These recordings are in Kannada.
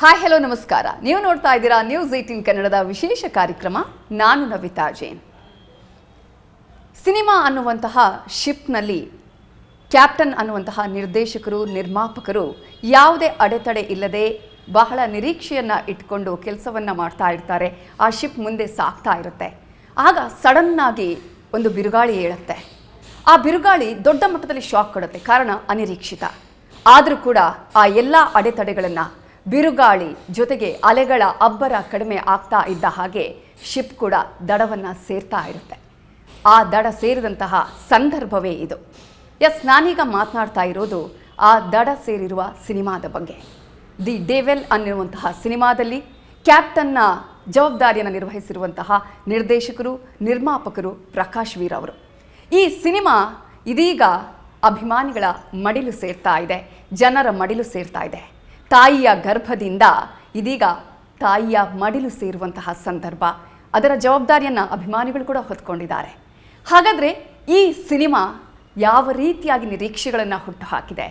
ಹಾಯ್ ಹಲೋ ನಮಸ್ಕಾರ. ನೀವು ನೋಡ್ತಾ ಇದ್ದೀರಾ ನ್ಯೂಸ್ 18 ಕನ್ನಡದ ವಿಶೇಷ ಕಾರ್ಯಕ್ರಮ. ನಾನು ನವಿತಾ ಜೈನ್. ಸಿನಿಮಾ ಅನ್ನುವಂತಹ ಶಿಪ್ನಲ್ಲಿ ಕ್ಯಾಪ್ಟನ್ ಅನ್ನುವಂತಹ ನಿರ್ದೇಶಕರು ನಿರ್ಮಾಪಕರು ಯಾವುದೇ ಅಡೆತಡೆ ಇಲ್ಲದೆ ಬಹಳ ನಿರೀಕ್ಷೆಯನ್ನು ಇಟ್ಕೊಂಡು ಕೆಲಸವನ್ನು ಮಾಡ್ತಾ ಇರ್ತಾರೆ. ಆ ಶಿಪ್ ಮುಂದೆ ಸಾಗ್ತಾ ಇರುತ್ತೆ. ಆಗ ಸಡನ್ನಾಗಿ ಒಂದು ಬಿರುಗಾಳಿ ಏಳುತ್ತೆ. ಆ ಬಿರುಗಾಳಿ ದೊಡ್ಡ ಮಟ್ಟದಲ್ಲಿ ಶಾಕ್ ಕೊಡುತ್ತೆ. ಕಾರಣ ಅನಿರೀಕ್ಷಿತ. ಆದರೂ ಕೂಡ ಆ ಎಲ್ಲ ಅಡೆತಡೆಗಳನ್ನು ಬಿರುಗಾಳಿ ಜೊತೆಗೆ ಅಲೆಗಳ ಅಬ್ಬರ ಕಡಿಮೆ ಆಗ್ತಾ ಇದ್ದ ಹಾಗೆ ಶಿಪ್ ಕೂಡ ದಡವನ್ನು ಸೇರ್ತಾ ಇರುತ್ತೆ. ಆ ದಡ ಸೇರಿದಂತಹ ಸಂದರ್ಭವೇ ಇದು. ನಾನೀಗ ಮಾತನಾಡ್ತಾ ಇರೋದು ಆ ದಡ ಸೇರಿರುವ ಸಿನಿಮಾದ ಬಗ್ಗೆ. ದಿ ಡೆವಿಲ್ ಅನ್ನುವಂತಹ ಸಿನಿಮಾದಲ್ಲಿ ಕ್ಯಾಪ್ಟನ್ನ ಜವಾಬ್ದಾರಿಯನ್ನು ನಿರ್ವಹಿಸಿರುವಂತಹ ನಿರ್ದೇಶಕರು ನಿರ್ಮಾಪಕರು ಪ್ರಕಾಶ್ ವೀರ್ ಅವರು. ಈ ಸಿನಿಮಾ ಇದೀಗ ಅಭಿಮಾನಿಗಳ ಮಡಿಲು ಸೇರ್ತಾ ಇದೆ, ಜನರ ಮಡಿಲು ಸೇರ್ತಾ ಇದೆ. ತಾಯಿಯ ಗರ್ಭದಿಂದ ಇದೀಗ ತಾಯಿಯ ಮಡಿಲು ಸೇರುವಂತಹ ಸಂದರ್ಭ. ಅದರ ಜವಾಬ್ದಾರಿಯನ್ನು ಅಭಿಮಾನಿಗಳು ಕೂಡ ಹೊತ್ಕೊಂಡಿದ್ದಾರೆ. ಹಾಗಾದರೆ ಈ ಸಿನಿಮಾ ಯಾವ ರೀತಿಯಾಗಿ ನಿರೀಕ್ಷೆಗಳನ್ನು ಹುಟ್ಟುಹಾಕಿದೆ?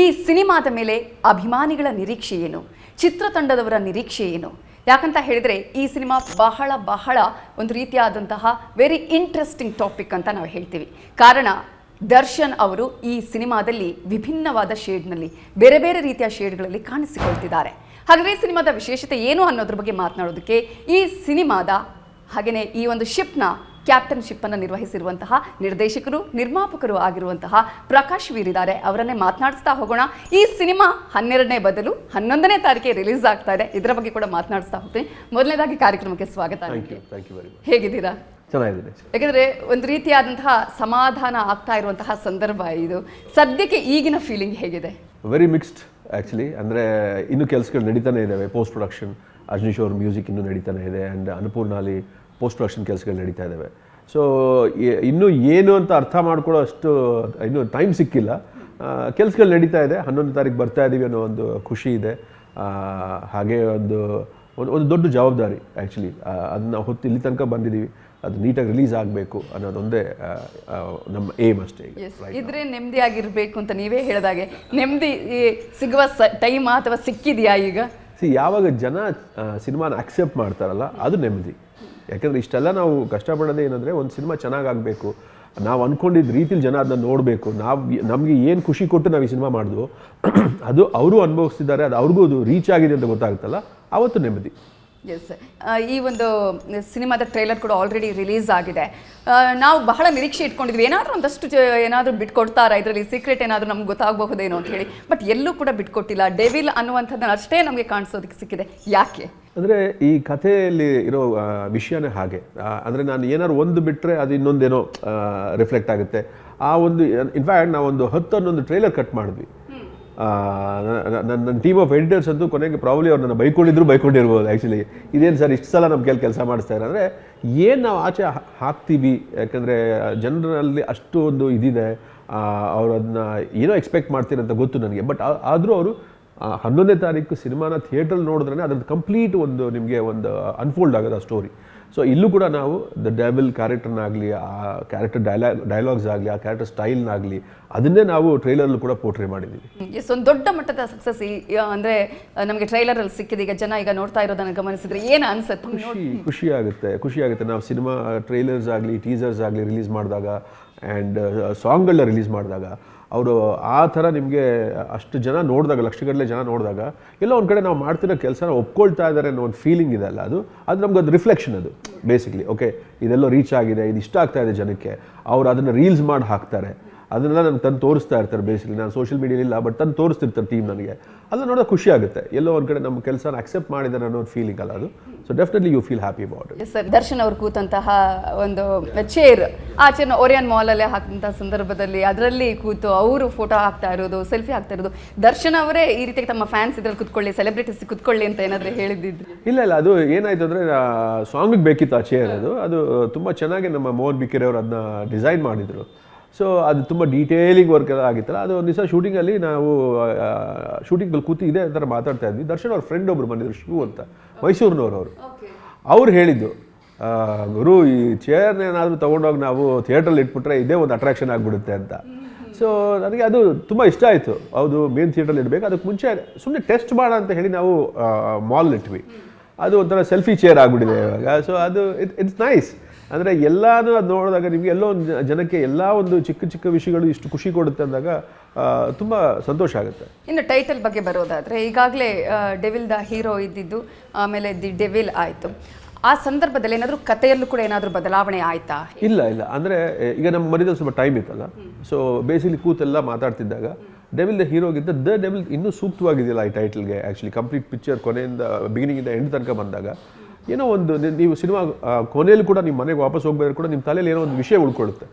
ಈ ಸಿನಿಮಾದ ಮೇಲೆ ಅಭಿಮಾನಿಗಳ ನಿರೀಕ್ಷೆ ಏನು? ಚಿತ್ರತಂಡದವರ ನಿರೀಕ್ಷೆ ಏನು? ಯಾಕಂತ ಹೇಳಿದರೆ ಈ ಸಿನಿಮಾ ಬಹಳ ಒಂದು ರೀತಿಯಾದಂತಹ ವೆರಿ ಇಂಟ್ರೆಸ್ಟಿಂಗ್ ಟಾಪಿಕ್ ಅಂತ ನಾವು ಹೇಳ್ತೀವಿ. ಕಾರಣ ದರ್ಶನ್ ಅವರು ಈ ಸಿನಿಮಾದಲ್ಲಿ ವಿಭಿನ್ನವಾದ ಶೇಡ್ನಲ್ಲಿ ಬೇರೆ ಬೇರೆ ರೀತಿಯ ಶೇಡ್ಗಳಲ್ಲಿ ಕಾಣಿಸಿಕೊಳ್ತಿದ್ದಾರೆ. ಹಾಗಾದರೆ ಈ ಸಿನಿಮಾದ ವಿಶೇಷತೆ ಏನು ಅನ್ನೋದ್ರ ಬಗ್ಗೆ ಮಾತನಾಡೋದಕ್ಕೆ ಈ ಸಿನಿಮಾದ ಹಾಗೆಯೇ ಈ ಒಂದು ಶಿಪ್ನ ಕ್ಯಾಪ್ಟನ್ ಶಿಪ್ಪನ್ನು ನಿರ್ವಹಿಸಿರುವಂತಹ ನಿರ್ದೇಶಕರು ನಿರ್ಮಾಪಕರು ಆಗಿರುವಂತಹ ಪ್ರಕಾಶ್ ವೀರ್ ಇದ್ದಾರೆ. ಅವರನ್ನೇ ಮಾತನಾಡಿಸ್ತಾ ಹೋಗೋಣ. ಈ ಸಿನಿಮಾ 12ನೇ ಬದಲು 11ನೇ ತಾರೀಕಿಗೆ ರಿಲೀಸ್ ಆಗ್ತಾ ಇದೆ. ಇದರ ಬಗ್ಗೆ ಕೂಡ ಮಾತನಾಡಿಸ್ತಾ ಹೋಗ್ತೀನಿ. ಮೊದಲನೇದಾಗಿ ಕಾರ್ಯಕ್ರಮಕ್ಕೆ ಸ್ವಾಗತ. ಹೇಗಿದ್ದೀರಾ? ಚೆನ್ನಾಗಿದೆ. ಯಾಕಂದರೆ ಒಂದು ರೀತಿಯಾದಂತಹ ಸಮಾಧಾನ ಆಗ್ತಾ ಇರುವಂತಹ ಸಂದರ್ಭ ಇದು. ಸದ್ಯಕ್ಕೆ ಈಗಿನ ಫೀಲಿಂಗ್ ಹೇಗಿದೆ? Very mixed actually. ಅಂದರೆ ಇನ್ನೂ ಕೆಲಸಗಳು ನಡೀತಾನೆ ಇದ್ದಾವೆ. ಪೋಸ್ಟ್ ಪ್ರೊಡಕ್ಷನ್ ಅಜ್ನೀಶ್ ಅವ್ರ ಮ್ಯೂಸಿಕ್ ಇನ್ನೂ ನಡೀತಾನೆ ಇದೆ. ಆ್ಯಂಡ್ ಅನ್ನಪೂರ್ಣಲ್ಲಿ ಪೋಸ್ಟ್ ಪ್ರೊಡಕ್ಷನ್ ಕೆಲಸಗಳು ನಡೀತಾ ಇದ್ದಾವೆ. ಸೊ ಇನ್ನೂ ಏನು ಅಂತ ಅರ್ಥ ಮಾಡ್ಕೊಳ್ಳೋ ಅಷ್ಟು ಇನ್ನೂ ಟೈಮ್ ಸಿಕ್ಕಿಲ್ಲ. ಕೆಲಸಗಳು ನಡೀತಾ ಇದೆ. 11ನೇ ತಾರೀಕು ಬರ್ತಾ ಇದ್ದೀವಿ ಅನ್ನೋ ಒಂದು ಖುಷಿ ಇದೆ. ಹಾಗೆ ಒಂದು ದೊಡ್ಡ ಜವಾಬ್ದಾರಿ ಆ್ಯಕ್ಚುಲಿ. ಅದನ್ನ ಹೊತ್ತು ಇಲ್ಲಿ ತನಕ ಬಂದಿದ್ದೀವಿ. ಅದು ನೀಟಾಗಿ ರಿಲೀಸ್ ಆಗಬೇಕು ಅನ್ನೋದೊಂದೇ ನಮ್ಮ ಏಮ್ ಅಷ್ಟೇ. ಇದ್ರೆ ನೆಮ್ಮದಿ ಆಗಿರಬೇಕು ಅಂತ ನೀವೇ ಹೇಳಿದಾಗೆ ನೆಮ್ಮದಿ ಸಿಗುವ ಟೈಮ್ ಅಥವಾ ಸಿಕ್ಕಿದೆಯಾ ಈಗ? ಯಾವಾಗ ಜನ ಸಿನಿಮಾನ ಅಕ್ಸೆಪ್ಟ್ ಮಾಡ್ತಾರಲ್ಲ ಅದು ನೆಮ್ಮದಿ. ಯಾಕಂದರೆ ಇಷ್ಟೆಲ್ಲ ನಾವು ಕಷ್ಟಪಡೋದೇ ಏನಂದರೆ ಒಂದು ಸಿನಿಮಾ ಚೆನ್ನಾಗಾಗಬೇಕು, ನಾವು ಅಂದ್ಕೊಂಡಿದ್ದ ರೀತಿಲಿ ಜನ ಅದನ್ನ ನೋಡಬೇಕು, ನಮಗೆ ಏನು ಖುಷಿ ಕೊಟ್ಟು ನಾವು ಈ ಸಿನಿಮಾ ಮಾಡಿದ್ವು ಅದು ಅವರು ಅನುಭವಿಸ್ತಿದ್ದಾರೆ, ಅದು ಅವ್ರಿಗೂ ಅದು ರೀಚ್ ಆಗಿದೆ ಅಂತ ಗೊತ್ತಾಗುತ್ತಲ್ಲ, ಆವತ್ತು ನೆಮ್ಮದಿ. ಎಸ್, ಈ ಒಂದು ಸಿನಿಮಾದ ಟ್ರೈಲರ್ ಕೂಡ ಆಲ್ರೆಡಿ ರಿಲೀಸ್ ಆಗಿದೆ. ನಾವು ಬಹಳ ನಿರೀಕ್ಷೆ ಇಟ್ಕೊಂಡಿದ್ವಿ, ಏನಾದರೂ ಒಂದಷ್ಟು ಏನಾದರೂ ಬಿಟ್ಕೊಡ್ತಾರಾ, ಇದರಲ್ಲಿ ಸೀಕ್ರೆಟ್ ಏನಾದರೂ ನಮ್ಗೆ ಗೊತ್ತಾಗಬಹುದೇನೋ ಅಂತ ಹೇಳಿ. ಬಟ್ ಎಲ್ಲೂ ಕೂಡ ಬಿಟ್ಕೊಟ್ಟಿಲ್ಲ. ಡೆವಿಲ್ ಅನ್ನುವಂಥದ್ದನ್ನು ಅಷ್ಟೇ ನಮಗೆ ಕಾಣಿಸೋದಕ್ಕೆ ಸಿಕ್ಕಿದೆ. ಯಾಕೆ ಅಂದರೆ ಈ ಕಥೆಯಲ್ಲಿ ಇರೋ ವಿಷಯನೇ ಹಾಗೆ. ಅಂದರೆ ನಾನು ಏನಾದ್ರು ಒಂದು ಬಿಟ್ಟರೆ ಅದು ಇನ್ನೊಂದೇನೋ ರಿಫ್ಲೆಕ್ಟ್ ಆಗುತ್ತೆ. ಆ ಒಂದು ಇನ್ಫ್ಯಾಕ್ಟ್ ನಾವೊಂದು 10 ಟ್ರೈಲರ್ ಕಟ್ ಮಾಡಿದ್ವಿ. ನನ್ನ ಟೀಮ್ ಆಫ್ ಎಡಿಟರ್ಸ್ ಅಂತೂ ಕೊನೆಗೆ ಪ್ರಾಬ್ಲಿ ಅವ್ರು ನನ್ನ ಬೈಕೊಂಡಿರ್ಬೋದು ಆ್ಯಕ್ಚುಲಿ. ಇದೇನು ಸರ್ ಇಷ್ಟು ಸಲ ನಮ್ಮ ಕೆಲಸ ಮಾಡಿಸ್ತಾ ಇದ್ದಾರೆ ಅಂದರೆ ಏನು ನಾವು ಆಚೆ ಹಾಕ್ತೀವಿ. ಯಾಕಂದರೆ ಜನರಲ್ಲಿ ಅಷ್ಟು ಒಂದು ಇದಿದೆ, ಅವರು ಅದನ್ನ ಏನೋ ಎಕ್ಸ್ಪೆಕ್ಟ್ ಮಾಡ್ತೀರಂತ ಗೊತ್ತು ನನಗೆ. ಬಟ್ ಆದರೂ ಅವರು 11ನೇ ತಾರೀಕು ಸಿನಿಮಾನ ಥಿಯೇಟ್ರಲ್ಲಿ ನೋಡಿದ್ರೆ ಅದ್ರದ್ದು ಕಂಪ್ಲೀಟ್ ಒಂದು ನಿಮಗೆ ಒಂದು ಅನ್ಫೋಲ್ಡ್ ಆಗೋದು ಆ ಸ್ಟೋರಿ. ಸೊ ಇಲ್ಲೂ ಕೂಡ ನಾವು ದ ಡೆವಿಲ್ ಕ್ಯಾರೆಕ್ಟರ್ನಾಗಲಿ, ಆ ಕ್ಯಾರೆಕ್ಟರ್ ಡೈಲಾಗ್ಸ್ ಆಗಲಿ, ಆ ಕ್ಯಾರೆಕ್ಟರ್ ಸ್ಟೈಲ್ನಾಗಲಿ ಅದನ್ನೇ ನಾವು ಟ್ರೈಲರ್ಲ್ಲೂ ಕೂಡ ಪೋರ್ಟ್ರೇ ಮಾಡಿದ್ದೀವಿ. ಎಸ್, ಒಂದು ದೊಡ್ಡ ಮಟ್ಟದ ಸಕ್ಸಸ್ ಅಂದರೆ ನಮಗೆ ಟ್ರೈಲರಲ್ಲಿ ಸಿಕ್ಕಿದೆ. ಈಗ ಜನ ಈಗ ನೋಡ್ತಾ ಇರೋದನ್ನು ಗಮನಿಸಿದ್ರೆ ಏನು ಅನ್ಸುತ್ತೆ? ಖುಷಿ ಆಗುತ್ತೆ. ನಾವು ಸಿನಿಮಾ ಟ್ರೈಲರ್ಸ್ ಆಗಲಿ ಟೀಸರ್ಸ್ ಆಗಲಿ ರಿಲೀಸ್ ಮಾಡಿದಾಗ ಆ್ಯಂಡ್ ಸಾಂಗ್ಗಳನ್ನ ರಿಲೀಸ್ ಮಾಡಿದಾಗ ಅವರು ಆ ಥರ ನಿಮಗೆ ಅಷ್ಟು ಜನ ನೋಡಿದಾಗ, ಲಕ್ಷಗಟ್ಟಲೆ ಜನ ನೋಡಿದಾಗ ಎಲ್ಲೋ ಒಂದು ಕಡೆ ನಾವು ಮಾಡ್ತಿರೋ ಕೆಲಸನ ಒಪ್ಕೊಳ್ತಾ ಇದ್ದಾರೆ ಅನ್ನೋ ಒಂದು ಫೀಲಿಂಗ್ ಇದೆ ಅಲ್ಲ, ಅದು ನಮ್ಗೆ ಅದು ರಿಫ್ಲೆಕ್ಷನ್. ಅದು ಬೇಸಿಕ್ಲಿ ಓಕೆ, ಇದೆಲ್ಲೋ ರೀಚ್ ಆಗಿದೆ, ಇದು ಇಷ್ಟ ಆಗ್ತಾ ಇದೆ ಜನಕ್ಕೆ, ಅವ್ರು ಅದನ್ನು ರೀಲ್ಸ್ ಮಾಡಿ ಹಾಕ್ತಾರೆ, ಅದನ್ನೆಲ್ಲ ನನಗೆ ತಂದು ತೋರಿಸ್ತಾ ಇರ್ತಾರೆ. ಬೇಸಿಕ್ಲಿ ನಾನು ಸೋಷಿಯಲ್ ಮೀಡಿಯಾಲಿಲ್ಲ, ಬಟ್ ತಂದು ತೋರಿಸ್ತಿರ್ತಾರೆ ಟೀಮ್ ನನಗೆ. ಅದನ್ನು ನೋಡೋಕೆ ಖುಷಿ ಆಗುತ್ತೆ. ಎಲ್ಲೋ ಒಂದು ಕಡೆ ನಮ್ಮ ಕೆಲಸನ ಅಕ್ಸೆಪ್ಟ್ ಮಾಡಿದ್ದಾರೆ ಅನ್ನೋ ಫೀಲಿಂಗ್ ಅಲ್ಲ ಅದು. So definitely you feel happy about it. Sir, Darshan ಅವರು ಕೂತಂತಹ ಒಂದು ಚೇರ್, ಆ ಚೇರ್ನ ಓರಿಯನ್ ಮಾಲಲ್ಲೇ ಹಾಕಿದಂಥ ಸಂದರ್ಭದಲ್ಲಿ ಅದರಲ್ಲಿ ಕೂತು ಅವರು ಫೋಟೋ ಹಾಕ್ತಾ ಇರೋದು, ಸೆಲ್ಫಿ ಹಾಕ್ತಾ ಇರೋದು, ದರ್ಶನ್ ಅವರೇ ಈ ರೀತಿ ತಮ್ಮ ಫ್ಯಾನ್ಸ್ ಇದ್ರಲ್ಲಿ ಕುತ್ಕೊಳ್ಳಿ, ಸೆಲೆಬ್ರಿಟೀಸ್ ಕುತ್ಕೊಳ್ಳಿ ಅಂತ ಏನಾದರೂ ಹೇಳಿದ್ದಿದ್ರು? ಇಲ್ಲ, ಅದು ಏನಾಯ್ತು ಅಂದರೆ ಸಾಂಗಿಗೆ ಬೇಕಿತ್ತು ಆ ಚೇರ್. ಅದು ತುಂಬ ಚೆನ್ನಾಗಿ ನಮ್ಮ ಮೋಹನ್ ಬಿಕೆರೆ ಅವರು ಅದನ್ನ ಡಿಸೈನ್ ಮಾಡಿದರು. ಸೊ ಅದು ತುಂಬ ಡೀಟೇಲಿಂಗ್ ವರ್ಕ್ ಎಲ್ಲ ಆಗಿತ್ತಲ್ಲ. ಅದು ಒಂದು ದಿವಸ ಶೂಟಿಂಗಲ್ಲಿ ನಾವು ಶೂಟಿಂಗಲ್ಲಿ ಕೂತು ಇದೇ ಥರ ಮಾತಾಡ್ತಾ ಇದ್ವಿ. ದರ್ಶನ್ ಅವ್ರ ಫ್ರೆಂಡ್ ಒಬ್ರು ಬಂದಿದ್ರು, ಶಿವು ಅಂತ, ಮೈಸೂರಿನವರು. ಅವ್ರು ಹೇಳಿದ್ದು, ಗುರು ಈ ಚೇರ್ನ ಏನಾದರೂ ತೊಗೊಂಡೋಗಿ ನಾವು ಥಿಯೇಟ್ರಲ್ಲಿ ಇಟ್ಬಿಟ್ರೆ ಇದೇ ಒಂದು ಅಟ್ರಾಕ್ಷನ್ ಆಗಿಬಿಡುತ್ತೆ ಅಂತ. ಸೊ ನನಗೆ ಅದು ತುಂಬ ಇಷ್ಟ ಆಯಿತು. ಹೌದು, ಮೇನ್ ಥಿಯೇಟ್ರಲ್ಲಿ ಇಡಬೇಕು. ಅದಕ್ಕೆ ಮುಂಚೆ ಸುಮ್ಮನೆ ಟೆಸ್ಟ್ ಮಾಡೋಣ ಅಂತ ಹೇಳಿ ನಾವು ಮಾಲ್ ಇಟ್ವಿ. ಅದು ಒಂಥರ ಸೆಲ್ಫಿ ಚೇರ್ ಆಗಿಬಿಟ್ಟಿದೆ ಇವಾಗ. ಸೊ ಅದು ಇಟ್ಸ್ ನೈಸ್. ಅಂದರೆ ಎಲ್ಲನೂ ಅದು ನೋಡಿದಾಗ ನಿಮಗೆ ಎಲ್ಲೋ ಒಂದು ಜನಕ್ಕೆ ಎಲ್ಲ ಒಂದು ಚಿಕ್ಕ ಚಿಕ್ಕ ವಿಷಯಗಳು ಇಷ್ಟು ಖುಷಿ ಕೊಡುತ್ತೆ ಅಂದಾಗ ತುಂಬ ಸಂತೋಷ ಆಗುತ್ತೆ. ಇನ್ನು ಟೈಟಲ್ ಬಗ್ಗೆ ಬರೋದಾದರೆ, ಈಗಾಗಲೇ ಡೆವಿಲ್ ದ ಹೀರೋ ಇದ್ದಿದ್ದು, ಆಮೇಲೆ ದಿ ಡೆವಿಲ್ ಆಯಿತು. ಆ ಸಂದರ್ಭದಲ್ಲಿ ಏನಾದರೂ ಕಥೆಯಲ್ಲೂ ಕೂಡ ಏನಾದರೂ ಬದಲಾವಣೆ ಆಯಿತಾ? ಇಲ್ಲ, ಅಂದರೆ ಈಗ ನಮ್ಮ ಮನೆಯಲ್ಲಿ ಸ್ವಲ್ಪ ಟೈಮ್ ಇತ್ತಲ್ಲ. ಸೊ ಬೇಸಿಕಲಿ ಕೂತೆಲ್ಲ ಮಾತಾಡ್ತಿದ್ದಾಗ ಡೆವಿಲ್ ದ ಹೀರೋಗಿದ್ದ ದ ಡೆವಿಲ್ ಇನ್ನೂ ಸೂಕ್ತವಾಗಿದೆಯಲ್ಲ ಈ ಟೈಟಲ್ಗೆ. ಆ್ಯಕ್ಚುಲಿ ಕಂಪ್ಲೀಟ್ ಪಿಕ್ಚರ್ ಕೊನೆಯಿಂದ ಬಿಗಿನಿಂಗಿಂದ ಎಂಡ್ ತನಕ ಬಂದಾಗ ಏನೋ ಒಂದು ನೀವು ಸಿನಿಮಾ ಕೊನೆಯಲ್ಲಿ ಕೂಡ ನಿಮ್ಮ ಮನೆಗೆ ವಾಪಸ್ ಹೋಗ್ಬೇಕಾದ್ರೆ ಕೂಡ ನಿಮ್ಮ ತಲೆಯಲ್ಲಿ ಏನೋ ಒಂದು ವಿಷಯ ಉಳ್ಕೊಳ್ಳುತ್ತೆ.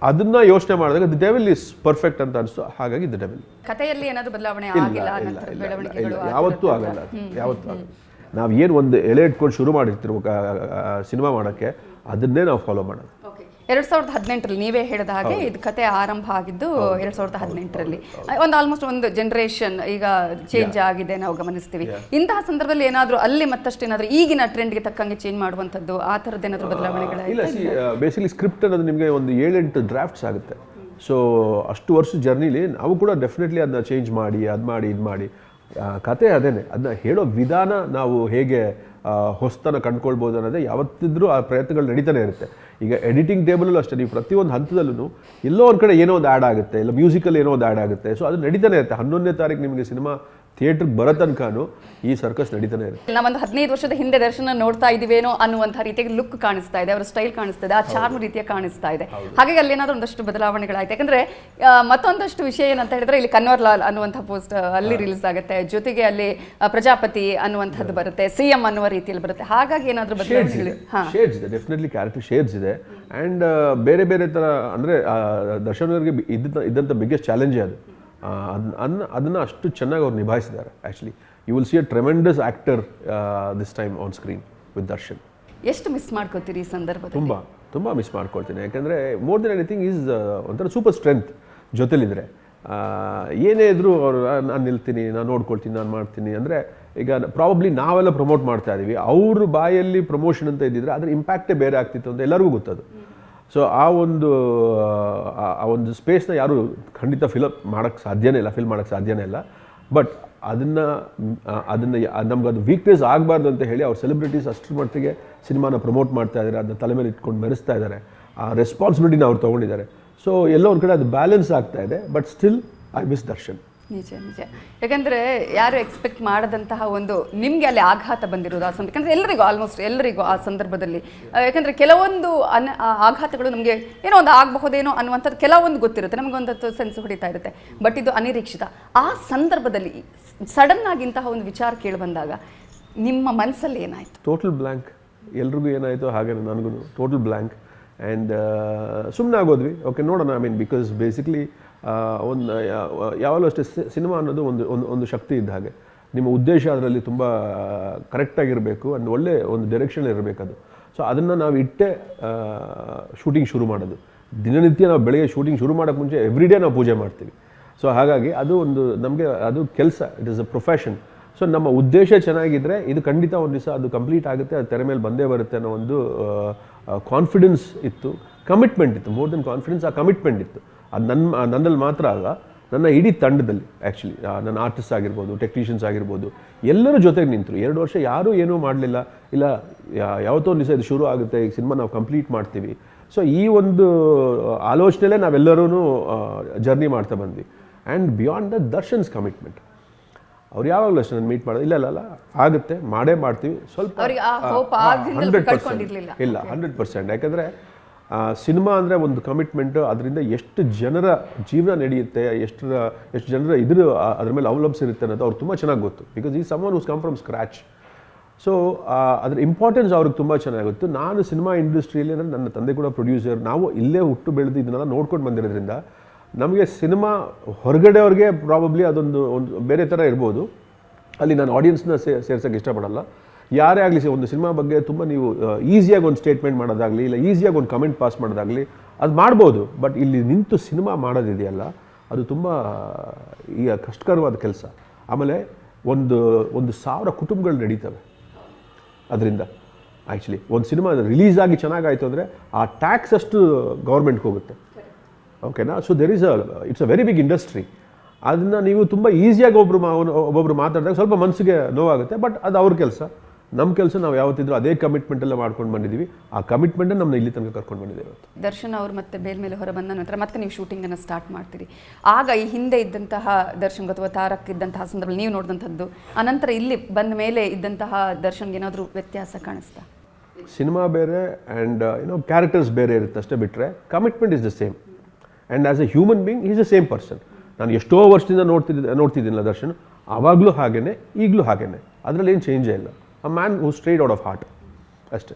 ಅದನ್ನ ಯೋಚನೆ ಮಾಡಿದಾಗ ದ ಡೆವಿಲ್ ಇಸ್ ಪರ್ಫೆಕ್ಟ್ ಅಂತ ಅನಿಸ್ತು. ಹಾಗಾಗಿ ದ ಡೆವಿಲ್. ಕಥೆಯಲ್ಲಿ ಏನಾದರೂ ಬದಲಾವಣೆ ಆಗಿಲ್ಲ? ಯಾವತ್ತೂ ಆಗಲ್ಲ. ನಾವು ಏನು ಒಂದು ಎಳೆ ಇಟ್ಕೊಂಡು ಶುರು ಮಾಡಿರ್ತೀವಿ ಸಿನಿಮಾ ಮಾಡೋಕ್ಕೆ, ಅದನ್ನೇ ನಾವು ಫಾಲೋ ಮಾಡೋದು. 2018ರಲ್ಲಿ ನೀವೇ ಹೇಳಿದ ಹಾಗೆ ಇದು ಕತೆ ಆರಂಭ ಆಗಿದ್ದು 2018ರಲ್ಲಿ. ಒಂದು ಆಲ್ಮೋಸ್ಟ್ ಒಂದು ಜನರೇಷನ್ ಈಗ ಚೇಂಜ್ ಆಗಿದೆ ನಾವು ಗಮನಿಸ್ತೀವಿ. ಇಂತಹ ಸಂದರ್ಭದಲ್ಲಿ ಏನಾದರೂ ಅಲ್ಲಿ ಮತ್ತಷ್ಟು ಏನಾದರೂ ಈಗಿನ ಟ್ರೆಂಡ್ಗೆ ತಕ್ಕಂಗೆ ಚೇಂಜ್ ಮಾಡುವಂಥದ್ದು, ಆ ಥರದ್ದು ಏನಾದರೂ ಬದಲಾವಣೆಗಳು? ಇಲ್ಲ, ಬೇಸಿಕಲಿ ಸ್ಕ್ರಿಪ್ಟ್ ಅನ್ನೋದು ನಿಮಗೆ ಒಂದು 7-8 ಡ್ರಾಫ್ಟ್ಸ್ ಆಗುತ್ತೆ. ಸೊ ಅಷ್ಟು ವರ್ಷ ಜರ್ನಿಲಿ ನಾವು ಕೂಡ ಡೆಫಿನೆಟ್ಲಿ ಅದನ್ನ ಚೇಂಜ್ ಮಾಡಿ ಅದು ಮಾಡಿ ಇದು ಮಾಡಿ. ಕತೆ ಅದೇನೆ, ಅದನ್ನ ಹೇಳೋ ವಿಧಾನ ನಾವು ಹೇಗೆ ಹೊಸತನ ಕಂಡುಕೊಳ್ಬೋದು ಅನ್ನೋದೇ ಯಾವತ್ತಿದ್ರೂ ಆ ಪ್ರಯತ್ನಗಳು ನಡೀತಾನೆ ಇರುತ್ತೆ. ಈಗ ಎಡಿಟಿಂಗ್ ಟೇಬಲಲ್ಲೂ ಅಷ್ಟೇ, ನೀವು ಪ್ರತಿಯೊಂದು ಹಂತದಲ್ಲೂ ಎಲ್ಲೋ ಒಂದು ಕಡೆ ಏನೋ ಒಂದು ಆ್ಯಡ್ ಆಗುತ್ತೆ, ಇಲ್ಲ ಮ್ಯೂಸಿಕಲ್ಲಿ ಏನೋ ಒಂದು ಆ್ಯಡ್ ಆಗುತ್ತೆ. ಸೊ ಅದು ನಡೀತಾನೆ ಇರುತ್ತೆ. 11ನೇ ತಾರೀಕು ನಿಮಗೆ ಸಿನಿಮಾ ಥಿಯೇಟ್ರಿಗೆ ಬರೋ ತನಕನೂ ಈ ಸರ್ಕಸ್ ನಡೀತಾನೆ ಇರುತ್ತೆ. ನಾವೊಂದು 15 ವರ್ಷದ ಹಿಂದೆ ದರ್ಶನ ನೋಡ್ತಾ ಇದೀವೇನೋ ಅನ್ನುವಂಥ ರೀತಿಯಾಗಿ ಲುಕ್ ಕಾಣಿಸ್ತಾ ಇದೆ, ಅವರ ಸ್ಟೈಲ್ ಕಾಣಿಸ್ತಾ ಇದೆ, ಆ ಚಾರ್ಮ್ ರೀತಿಯ ಕಾಣಿಸ್ತಾ ಇದೆ. ಹಾಗಾಗಿ ಅಲ್ಲಿ ಏನಾದರೂ ಒಂದಷ್ಟು ಬದಲಾವಣೆಗಳಾಯ್ತು. ಯಾಕಂದ್ರೆ ಮತ್ತೊಂದಷ್ಟು ವಿಷಯ ಏನಂತ ಹೇಳಿದ್ರೆ, ಇಲ್ಲಿ ಕನ್ವರ್ ಲಾಲ್ ಅನ್ನುವಂಥ ಪೋಸ್ಟ್ ಅಲ್ಲಿ ರಿಲೀಸ್ ಆಗುತ್ತೆ, ಜೊತೆಗೆ ಅಲ್ಲಿ ಪ್ರಜಾಪತಿ ಅನ್ನುವಂಥದ್ದು ಬರುತ್ತೆ, CM ಅನ್ನುವ ರೀತಿಯಲ್ಲಿ ಬರುತ್ತೆ. ಹಾಗಾಗಿ ಏನಾದರೂ ಬದಲಾವಣೆಗಳು? ಶೇಡ್ಸ್ ಇದೆ, ಡೆಫಿನೆಟ್ಲಿ ಕ್ಯಾರೆಕ್ಟರ್ ಶೇಡ್ಸ್ ಇದೆ. ಆ್ಯಂಡ್ ಬೇರೆ ಬೇರೆ ಥರ ಅಂದರೆ ದರ್ಶನ್ ಅವರಿಗೆ ಇದ್ದಂಥ ಬಿಗ್ಗೆಸ್ಟ್ ಚಾಲೆಂಜೇ ಅದು. ಅದನ್ನು ಅಷ್ಟು ಚೆನ್ನಾಗಿ ಅವ್ರು ನಿಭಾಯಿಸಿದ್ದಾರೆ. Actually you will see a tremendous actor this time on screen with Darshan. ಎಷ್ಟು ಮಿಸ್ ಮಾಡ್ಕೋತೀರಿ ಈ ಸಂದರ್ಭದಲ್ಲಿ? ತುಂಬ ಮಿಸ್ ಮಾಡ್ಕೊಳ್ತೀನಿ. ಯಾಕೆಂದರೆ ಮೋರ್ ದೆನ್ ಎನಿಥಿಂಗ್ ಈಸ್ ಒಂಥರ ಸೂಪರ್ ಸ್ಟ್ರೆಂತ್ ಜೊತೆಲಿದ್ರೆ. ಏನೇ ಇದ್ದರೂ ಅವರು ನಾನು ನಿಲ್ತೀನಿ, ನಾನು ನೋಡ್ಕೊಳ್ತೀನಿ, ನಾನು ಮಾಡ್ತೀನಿ ಅಂದರೆ, ಈಗ ಪ್ರಾಬಬ್ಲಿ ನಾವೆಲ್ಲ ಪ್ರಮೋಟ್ ಮಾಡ್ತಾ ಇದ್ದೀವಿ, ಅವ್ರ ಬಾಯಲ್ಲಿ ಪ್ರಮೋಷನ್ ಅಂತ ಇದ್ದಿದ್ರೆ ಅದರ ಇಂಪ್ಯಾಕ್ಟೇ ಬೇರೆ ಆಗ್ತಿತ್ತು ಅಂತ ಎಲ್ಲರಿಗೂ ಗೊತ್ತದು. ಸೊ ಆ ಒಂದು ಸ್ಪೇಸ್ನ ಯಾರು ಖಂಡಿತ ಫಿಲ್ ಮಾಡೋಕ್ಕೆ ಸಾಧ್ಯನೇ ಇಲ್ಲ. ಬಟ್ ಅದನ್ನು ನಮ್ಗೆ ಅದು ವೀಕ್ನೆಸ್ ಆಗಬಾರ್ದು ಅಂತ ಹೇಳಿ ಅವ್ರ ಸೆಲೆಬ್ರಿಟೀಸ್ ಅಷ್ಟರ ಮಟ್ಟಿಗೆ ಸಿನಿಮಾನ ಪ್ರಮೋಟ್ ಮಾಡ್ತಾ ಇದ್ದಾರೆ, ಅದನ್ನ ತಲೆ ಮೇಲೆ ಇಟ್ಕೊಂಡು ಮೆರೆಸ್ತಾ ಇದ್ದಾರೆ, ಆ ರೆಸ್ಪಾನ್ಸಿಬಿಲಿಟಿನ ಅವ್ರು ತೊಗೊಂಡಿದ್ದಾರೆ. ಸೊ ಎಲ್ಲೋ ಒಂದು ಕಡೆ ಅದು ಬ್ಯಾಲೆನ್ಸ್ ಆಗ್ತಾ ಇದೆ. But still I miss Darshan. ನಿಜ. ಯಾಕಂದರೆ ಯಾರು ಎಕ್ಸ್ಪೆಕ್ಟ್ ಮಾಡದಂತಹ ಒಂದು ನಿಮಗೆ ಅಲ್ಲಿ ಆಘಾತ ಬಂದಿರೋದು ಆ ಸಂದರ್ಭ. ಯಾಕಂದರೆ ಎಲ್ಲರಿಗೂ ಆ ಸಂದರ್ಭದಲ್ಲಿ, ಯಾಕಂದರೆ ಕೆಲವೊಂದು ಆಘಾತಗಳು ನಮಗೆ ಏನೋ ಒಂದು ಆಗಬಹುದೇನೋ ಅನ್ನುವಂಥದ್ದು ಕೆಲವೊಂದು ಗೊತ್ತಿರುತ್ತೆ, ನಮಗೊಂದು ಸೆನ್ಸ್ ಹೊಡಿತಾ ಇರುತ್ತೆ. ಬಟ್ ಇದು ಅನಿರೀಕ್ಷಿತ. ಆ ಸಂದರ್ಭದಲ್ಲಿ ಸಡನ್ ಆಗಿ ಇಂತಹ ಒಂದು ವಿಚಾರ ಕೇಳಿ ಬಂದಾಗ ನಿಮ್ಮ ಮನಸ್ಸಲ್ಲಿ ಏನಾಯಿತು? Total blank. ಎಲ್ರಿಗೂ ಏನಾಯಿತು ಹಾಗೆ ನನಗೂ ಟೋಟಲ್ ಬ್ಲ್ಯಾಂಕ್. ಆ್ಯಂಡ್ ಸುಮ್ಮನೆ ಆಗೋದ್ವಿ. ಓಕೆ, ನೋಡೋಣ. ಬಿಕಾಸ್ ಬೇಸಿಕ್ಲಿ ಒಂದು ಯಾವಾಗಲೂ ಅಷ್ಟೇ ಸಿನಿಮಾ ಅನ್ನೋದು ಒಂದು ಶಕ್ತಿ ಇದ್ದ ಹಾಗೆ. ನಿಮ್ಮ ಉದ್ದೇಶ ಅದರಲ್ಲಿ ತುಂಬ ಕರೆಕ್ಟಾಗಿರಬೇಕು, ಆ್ಯಂಡ್ ಒಳ್ಳೆ ಒಂದು ಡೈರೆಕ್ಷನ್ ಇರಬೇಕು ಅದು. ಸೊ ಅದನ್ನು ನಾವು ಇಟ್ಟೇ ಶೂಟಿಂಗ್ ಶುರು ಮಾಡೋದು. ದಿನನಿತ್ಯ ನಾವು ಬೆಳಗ್ಗೆ ಶೂಟಿಂಗ್ ಶುರು ಮಾಡೋಕ್ಕೆ ಮುಂಚೆ ಎವ್ರಿ ಡೇ ನಾವು ಪೂಜೆ ಮಾಡ್ತೀವಿ. ಸೊ ಹಾಗಾಗಿ ಅದು ಒಂದು ನಮಗೆ ಅದು ಕೆಲಸ, it is a profession. So ನಮ್ಮ ಉದ್ದೇಶ ಚೆನ್ನಾಗಿದ್ದರೆ ಇದು ಖಂಡಿತ ಒಂದು ದಿವಸ ಅದು ಕಂಪ್ಲೀಟ್ ಆಗುತ್ತೆ, ಅದು ತೆರೆ ಮೇಲೆ ಬಂದೇ ಬರುತ್ತೆ ಅನ್ನೋ ಒಂದು ಕಾನ್ಫಿಡೆನ್ಸ್ ಇತ್ತು, ಕಮಿಟ್ಮೆಂಟ್ ಇತ್ತು. ಮೋರ್ ದೆನ್ ಕಾನ್ಫಿಡೆನ್ಸ್, ಆ ಕಮಿಟ್ಮೆಂಟ್ ಇತ್ತು. ಅದು ನನ್ನಲ್ಲಿ ಮಾತ್ರ ಅಲ್ಲ, ನನ್ನ ಇಡೀ ತಂಡದಲ್ಲಿ. ಆ್ಯಕ್ಚುಲಿ ನನ್ನ ಆರ್ಟಿಸ್ಟ್ ಆಗಿರ್ಬೋದು, ಟೆಕ್ನಿಷಿಯನ್ಸ್ ಆಗಿರ್ಬೋದು, ಎಲ್ಲರೂ ಜೊತೆಗೆ ನಿಂತರು. 2 ವರ್ಷ ಯಾರೂ ಏನೂ ಮಾಡಲಿಲ್ಲ. ಇಲ್ಲ, ಯಾವತ್ತೋ ಒಂದು ದಿವಸ ಇದು ಶುರು ಆಗುತ್ತೆ, ಈಗ ಸಿನಿಮಾ ನಾವು ಕಂಪ್ಲೀಟ್ ಮಾಡ್ತೀವಿ. ಸೊ ಈ ಒಂದು ಆಲೋಚನೆಯಲ್ಲೇ ನಾವೆಲ್ಲರೂ ಜರ್ನಿ ಮಾಡ್ತಾ ಬಂದ್ವಿ. ಆ್ಯಂಡ್ ಬಿಯಾಂಡ್ ದ ದರ್ಶನ್ಸ್ ಕಮಿಟ್ಮೆಂಟ್, ಅವ್ರು ಯಾವಾಗಲೂ ಅಷ್ಟೇ ನಾನು ಮೀಟ್ ಮಾಡೋದು, ಇಲ್ಲ ಆಗುತ್ತೆ, ಮಾಡೇ ಮಾಡ್ತೀವಿ. ಸ್ವಲ್ಪ 100% ಇಲ್ಲ, 100%. ಯಾಕಂದರೆ ಸಿನಿಮಾ ಅಂದರೆ ಒಂದು ಕಮಿಟ್ಮೆಂಟು. ಅದರಿಂದ ಎಷ್ಟು ಜನರ ಜೀವನ ನಡೆಯುತ್ತೆ, ಎಷ್ಟು ಜನರ ಅದ್ರ ಮೇಲೆ ಅವಲಂಬಿಸಿರುತ್ತೆ ಅನ್ನೋದು ಅವ್ರು ತುಂಬ ಚೆನ್ನಾಗಿ ಗೊತ್ತು. ಬಿಕಾಸ್ ಈ someone who's come from scratch. So ಅದ್ರ ಇಂಪಾರ್ಟೆನ್ಸ್ ಅವ್ರಿಗೆ ತುಂಬ ಚೆನ್ನಾಗಿ ಗೊತ್ತು. ನಾನು ಸಿನಿಮಾ ಇಂಡಸ್ಟ್ರಿಯಲ್ಲಿ ಅಂದರೆ ನನ್ನ ತಂದೆ ಕೂಡ ಪ್ರೊಡ್ಯೂಸರ್, ನಾವು ಇಲ್ಲೇ ಹುಟ್ಟು ಬೆಳೆದು ಇದನ್ನೆಲ್ಲ ನೋಡ್ಕೊಂಡು ಬಂದಿರೋದ್ರಿಂದ ನಮಗೆ ಸಿನಿಮಾ ಹೊರಗಡೆಯವ್ರಿಗೆ ಪ್ರಾಬಬ್ಲಿ ಅದೊಂದು ಬೇರೆ ಥರ ಇರ್ಬೋದು. ಅಲ್ಲಿ ನಾನು ಆಡಿಯನ್ಸ್ನ ಸೇರ್ಸೋಕ್ಕೆ ಇಷ್ಟಪಡಲ್ಲ. ಯಾರೇ ಆಗಲಿ ಒಂದು ಸಿನಿಮಾ ಬಗ್ಗೆ ತುಂಬ ನೀವು ಈಸಿಯಾಗಿ ಒಂದು ಸ್ಟೇಟ್ಮೆಂಟ್ ಮಾಡೋದಾಗಲಿ, ಇಲ್ಲ ಈಸಿಯಾಗಿ ಒಂದು ಕಮೆಂಟ್ ಪಾಸ್ ಮಾಡೋದಾಗಲಿ ಅದು ಮಾಡ್ಬೋದು. ಬಟ್ ಇಲ್ಲಿ ನಿಂತು ಸಿನಿಮಾ ಮಾಡೋದಿದೆಯಲ್ಲ, ಅದು ತುಂಬ ಈಗ ಕಷ್ಟಕರವಾದ ಕೆಲಸ. ಆಮೇಲೆ ಒಂದು 1000 ಕುಟುಂಬಗಳು ನಡೀತವೆ ಅದರಿಂದ. ಆ್ಯಕ್ಚುಲಿ ಒಂದು ಸಿನಿಮಾ ರಿಲೀಸ್ ಆಗಿ ಚೆನ್ನಾಗಾಯಿತು ಅಂದರೆ ಆ ಟ್ಯಾಕ್ಸ್ ಅಷ್ಟು ಗೌರ್ಮೆಂಟ್ಗೆ ಹೋಗುತ್ತೆ. ಓಕೆನಾ. So it's a very big industry. ಅದನ್ನು ನೀವು ತುಂಬ ಈಸಿಯಾಗಿ ಒಬ್ಬೊಬ್ರು ಮಾತಾಡಿದಾಗ ಸ್ವಲ್ಪ ಮನಸ್ಸಿಗೆ ನೋವಾಗುತ್ತೆ. ಬಟ್ ಅದು ಅವ್ರ ಕೆಲಸ. ನಮ್ಮ ಕೆಲಸ ನಾವು ಯಾವತ್ತಿದ್ರು ಅದೇ ಕಮಿಟ್ಮೆಂಟ್ ಎಲ್ಲ ಮಾಡ್ಕೊಂಡು ಬಂದಿದ್ದೀವಿ. ಆ ಕಮಿಟ್ಮೆಂಟೇ ನಮ್ಮನ್ನ ಇಲ್ಲಿ ತನಕ ಕರ್ಕೊಂಡು ಬಂದಿದ್ದೇವೆ ಇವತ್ತು. ದರ್ಶನ್ ಅವರು ಮತ್ತೆ ಮೇಲೆ ಹೊರ ಬಂದ ನಂತರ ಮತ್ತೆ ನೀವು ಶೂಟಿಂಗನ್ನು ಸ್ಟಾರ್ಟ್ ಮಾಡ್ತೀರಿ. ಆಗ ಈ ಹಿಂದೆ ಇದ್ದಂತಹ ದರ್ಶನ್ ಅಥವಾ ತಾರಕ್ ಇದ್ದಂತಹ ಸಂದರ್ಭದಲ್ಲಿ ನೀವು ನೋಡಿದಂಥದ್ದು, ಅನಂತರ ಇಲ್ಲಿ ಬಂದ ಮೇಲೆ ಇದ್ದಂತಹ ದರ್ಶನ್ಗೆ ಏನಾದರೂ ವ್ಯತ್ಯಾಸ ಕಾಣಿಸ್ತಾ? ಸಿನಿಮಾ ಬೇರೆ ಆ್ಯಂಡ್ ಕ್ಯಾರೆಕ್ಟರ್ಸ್ ಬೇರೆ ಇರುತ್ತೆ ಅಷ್ಟೇ, ಬಿಟ್ಟರೆ commitment is the same. And as A human being is the same person. ನಾನು ಎಷ್ಟೋ ವರ್ಷದಿಂದ ನೋಡ್ತಿದ್ದೀನಲ್ಲ ದರ್ಶನ್, ಆವಾಗಲೂ ಹಾಗೇನೆ, ಈಗಲೂ ಹಾಗೇನೆ. ಅದರಲ್ಲಿ ಏನು ಚೇಂಜೇ ಇಲ್ಲ. A man who straight out of heart ಅಷ್ಟೇ.